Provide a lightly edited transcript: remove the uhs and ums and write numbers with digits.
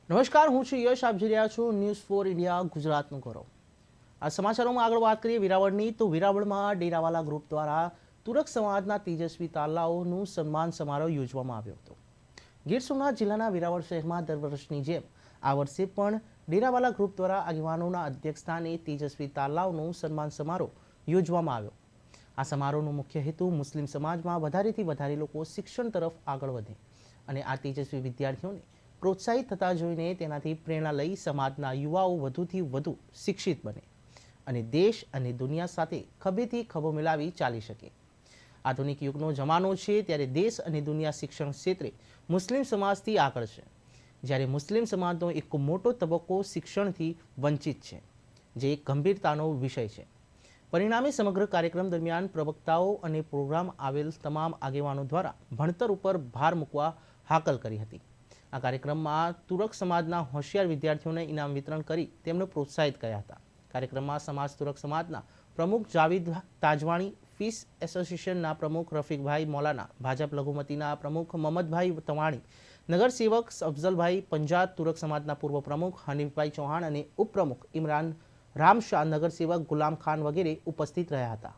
નમસ્કાર, હું છું યશ. આપ જોઈ રહ્યા છો ન્યૂઝ ફોર ઇન્ડિયા ગુજરાતનું ગૌરવ. આ સમાચારોમાં આગળ વાત કરીએ વેરાવળની, તો વેરાવળમાં ડેરાવાલા ગ્રુપ દ્વારા તુરક સમાજના તેજસ્વી તાલાઓનું સન્માન સમારોહ યોજવામાં આવ્યો હતો. ગીર સોમનાથ જિલ્લાના વેરાવળ શહેરમાં દર વર્ષની જેમ આ વર્ષે પણ ડેરાવાલા ગ્રુપ દ્વારા આગેવાનોના અધ્યક્ષસ્થાને તેજસ્વી તાલાઓનું સન્માન સમારોહ યોજવામાં આવ્યો. આ સમારોહનો મુખ્ય હેતુ મુસ્લિમ સમાજમાં વધારેથી વધારે લોકો શિક્ષણ તરફ આગળ વધે અને આ તેજસ્વી વિદ્યાર્થીઓને પ્રોત્સાહિત થતા જોઈને તેનાથી પ્રેરણા લઈ સમાજના યુવાઓ વધુથી વધુ શિક્ષિત બને અને દેશ અને દુનિયા સાથે ખભેથી ખભો મિલાવી ચાલી શકે. આધુનિક યુગનો જમાનો છે, ત્યારે દેશ અને દુનિયા શિક્ષણ ક્ષેત્રે મુસ્લિમ સમાજથી આગળ છે, જ્યારે મુસ્લિમ સમાજનો એક મોટો તબક્કો શિક્ષણથી વંચિત છે, જે એક ગંભીરતાનો વિષય છે. પરિણામે સમગ્ર કાર્યક્રમ દરમિયાન પ્રવક્તાઓ અને પ્રોગ્રામ આવેલ તમામ આગેવાનો દ્વારા ભણતર ઉપર ભાર મૂકવા હાકલ કરી હતી. આ કાર્યક્રમમાં તુરક સમાજના હોશિયાર વિદ્યાર્થીઓને ઇનામ વિતરણ કરી તેમને પ્રોત્સાહિત કર્યા હતા. કાર્યક્રમમાં સમાજ તુરક સમાજના પ્રમુખ જાવીદ તાજવાણી, ફીસ એસોસિએશનના પ્રમુખ રફીકભાઈ મૌલાના, ભાજપ લઘુમતીના પ્રમુખ મમદભાઈ તવાણી, નગરસેવક અફઝલભાઈ પંજાબ, તુરક સમાજના પૂર્વ પ્રમુખ હનીફભાઈ ચૌહાણ અને ઉપપ્રમુખ ઇમરાન રામશાહ, નગરસેવક ગુલામ ખાન વગેરે ઉપસ્થિત રહ્યા હતા.